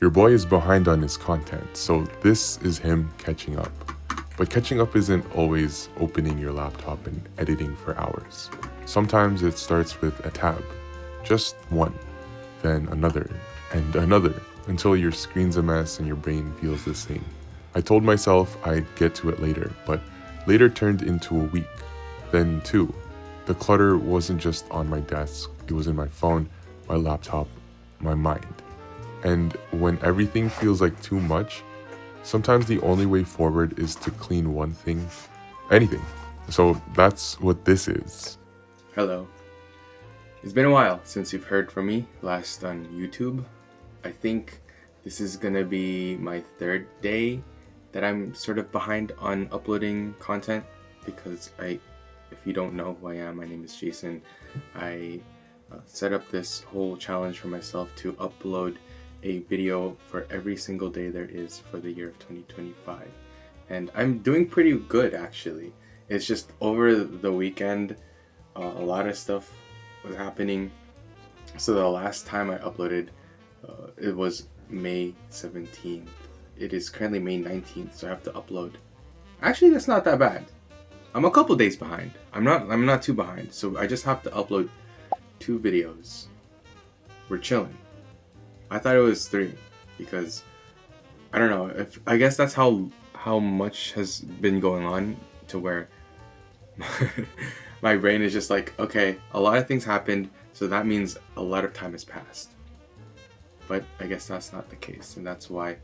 Your boy is behind on his content, so this is him catching up. But catching up isn't always opening your laptop and editing for hours. Sometimes it starts with a tab, just one, then another, and another, until your screen's a mess and your brain feels the same. I told myself I'd get to it later, but later turned into a week, then two. The clutter wasn't just on my desk, it was in my phone, my laptop, my mind. And when everything feels like too much, sometimes the only way forward is to clean one thing, anything. So that's what this is. Hello. It's been a while since you've heard from me, last on YouTube. I think this is gonna be my third day that I'm sort of behind on uploading content because if you don't know who I am, my name is Jason. I set up this whole challenge for myself to upload a video for every single day there is for the year of 2025. And I'm doing pretty good actually. It's just over the weekend, a lot of stuff was happening. So the last time I uploaded, it was May 17th. It is currently May 19th, so I have to upload. Actually, that's not that bad. I'm a couple days behind. I'm not too behind. So I just have to upload 2 videos. We're chilling. I thought it was 3 because I don't know. I guess that's how much has been going on to where my brain is just like, okay, a lot of things happened, so that means a lot of time has passed. But I guess that's not the case, and that's why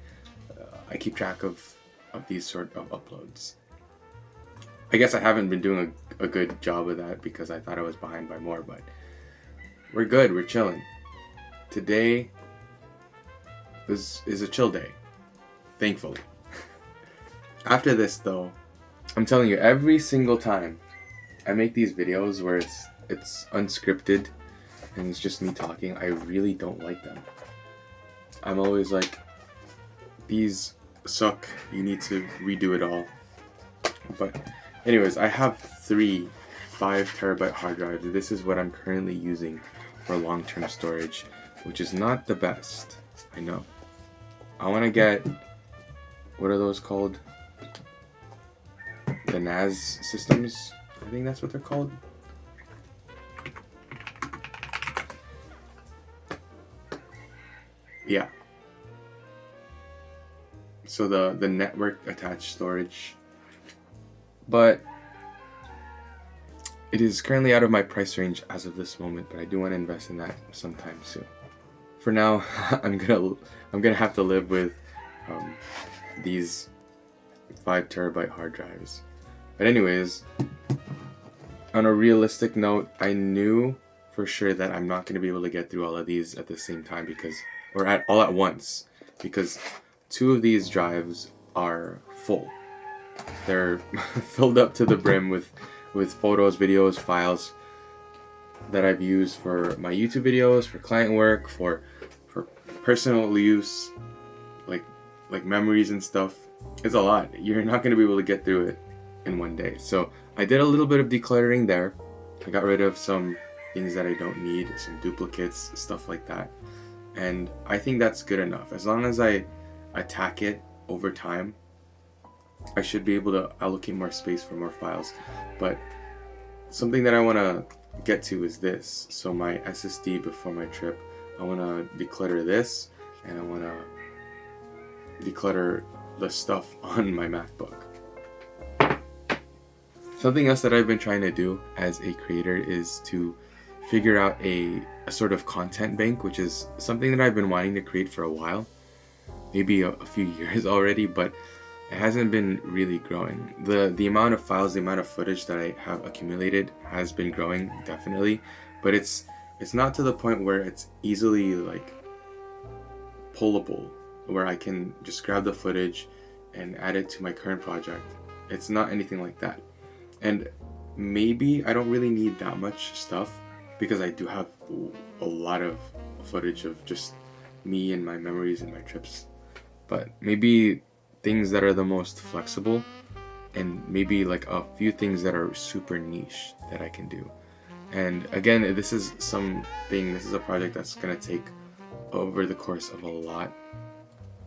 I keep track of these sort of uploads. I guess I haven't been doing a good job of that because I thought I was behind by more, but we're good, we're chilling. Today is a chill day, thankfully. After this though, I'm telling you, every single time I make these videos where it's unscripted and it's just me talking, I really don't like them. I'm always like, these suck, you need to redo it all. But anyways, I have 3 5TB hard drives. This is what I'm currently using for long-term storage, which is not the best, I know. I want to get, what are those called? The NAS systems? I think that's what they're called. Yeah. So the network attached storage. But it is currently out of my price range as of this moment, but I do want to invest in that sometime soon. For now, I'm gonna have to live with these 5TB hard drives. But anyways, on a realistic note, I knew for sure that I'm not gonna be able to get through all of these at the same time all at once, because 2 of these drives are full. They're filled up to the brim with photos, videos, files that I've used for my YouTube videos, for client work, for personal use, like memories and stuff. It's a lot. You're not going to be able to get through it in one day. So I did a little bit of decluttering there. I got rid of some things that I don't need, some duplicates, stuff like that. And I think that's good enough. As long as I attack it over time, I should be able to allocate more space for more files. But something that I want to get to is this. So my SSD before my trip, I want to declutter this, and I want to declutter the stuff on my MacBook. Something else that I've been trying to do as a creator is to figure out a sort of content bank, which is something that I've been wanting to create for a while, maybe a few years already, but it hasn't been really growing. The amount of files, the amount of footage that I have accumulated has been growing, definitely, but it's not to the point where it's easily like pullable, where I can just grab the footage and add it to my current project. It's not anything like that. And maybe I don't really need that much stuff because I do have a lot of footage of just me and my memories and my trips. But maybe things that are the most flexible, and maybe like a few things that are super niche that I can do. And again, this is a project that's gonna take over the course of a lot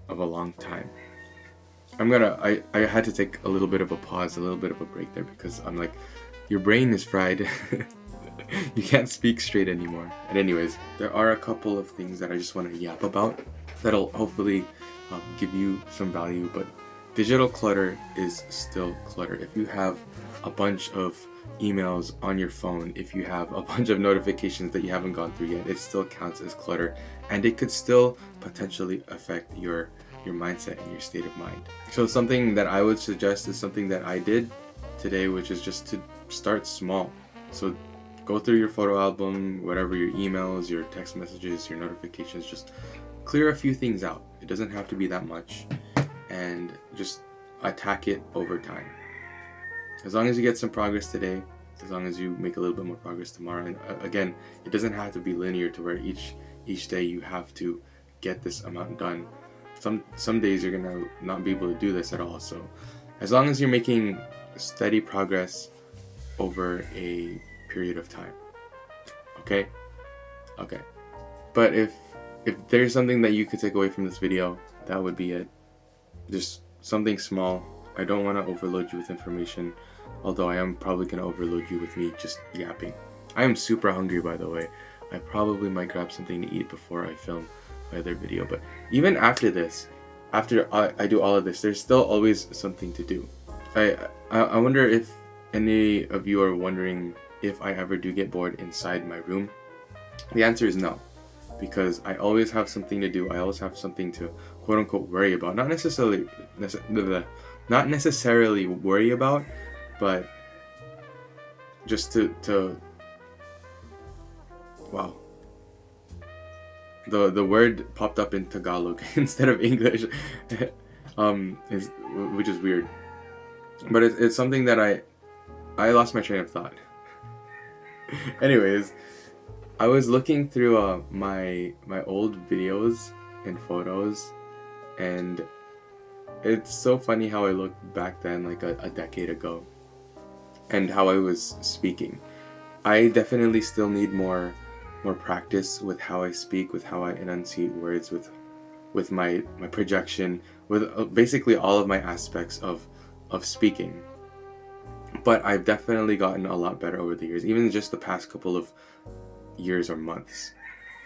of a long time. I had to take a little bit of a pause, a little bit of a break there, because I'm like, your brain is fried. You can't speak straight anymore. And anyways, there are a couple of things that I just want to yap about that'll hopefully give you some value. But digital clutter is still clutter. If you have a bunch of emails on your phone, if you have a bunch of notifications that you haven't gone through yet, it still counts as clutter, and it could still potentially affect your mindset and your state of mind. So something that I would suggest is something that I did today, which is just to start small. So go through your photo album, whatever, your emails, your text messages, your notifications, just clear a few things out. It doesn't have to be that much, and just attack it over time. As long as you get some progress today, as long as you make a little bit more progress tomorrow, and again, it doesn't have to be linear to where each day you have to get this amount done. Some days you're gonna not be able to do this at all. So as long as you're making steady progress over a period of time, okay. But if there's something that you could take away from this video, that would be it. Just something small. I don't want to overload you with information, although I am probably going to overload you with me just yapping. I am super hungry, by the way. I probably might grab something to eat before I film my other video. But even after this, after I do all of this, there's still always something to do. I wonder if any of you are wondering if I ever do get bored inside my room. The answer is no, because I always have something to do. I always have something to quote unquote worry about. Not necessarily worry about, but just to wow. The word popped up in Tagalog instead of English, which is weird. But it's something that I lost my train of thought. Anyways, I was looking through my old videos and photos, and it's so funny how I looked back then, like a decade ago, and how I was speaking. I definitely still need more practice with how I speak, with how I enunciate words, with my projection, with basically all of my aspects of speaking. But I've definitely gotten a lot better over the years, even just the past couple of years or months.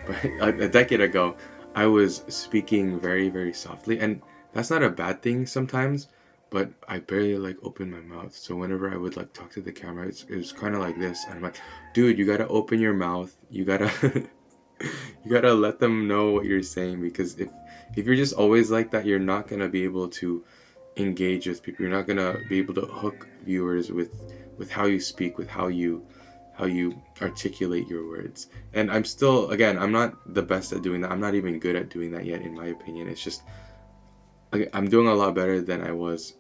But a decade ago, I was speaking very, very softly, and that's not a bad thing sometimes, but I barely open my mouth. So whenever I would talk to the camera, it was kind of like this, and I'm like, dude, you gotta open your mouth, you gotta you gotta let them know what you're saying, because if you're just always like that, you're not gonna be able to engage with people. You're not gonna be able to hook viewers with how you speak, with how you articulate your words. And I'm not the best at doing that. I'm not even good at doing that yet, in my opinion. It's just I'm doing a lot better than I was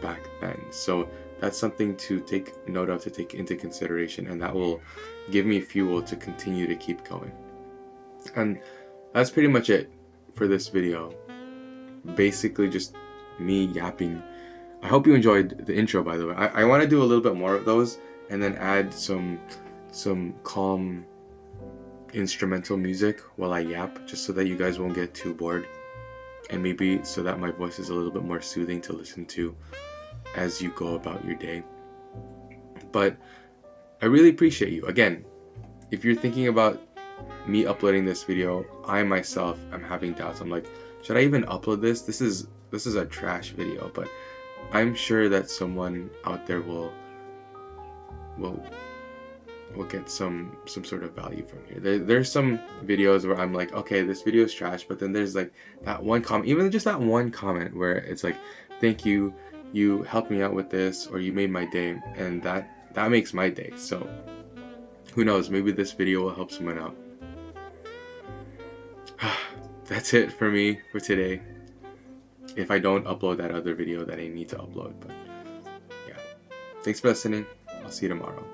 back then. So that's something to take note of, to take into consideration, and that will give me fuel to continue to keep going. And that's pretty much it for this video. Basically just me yapping. I hope you enjoyed the intro, by the way. I want to do a little bit more of those, and then add some calm instrumental music while I yap, just so that you guys won't get too bored, and maybe so that my voice is a little bit more soothing to listen to as you go about your day. But I really appreciate you. Again, if you're thinking about me uploading this video, I myself am having doubts. I'm like, should I even upload this? This is a trash video, but I'm sure that someone out there will get some sort of value from here. There's some videos where I'm like, okay, this video is trash, but then there's that one comment, even just that one comment where it's like, thank you, you helped me out with this, or you made my day, and that makes my day. So who knows, maybe this video will help someone out. That's it for me for today, if I don't upload that other video that I need to upload. But yeah, thanks for listening. I'll see you tomorrow.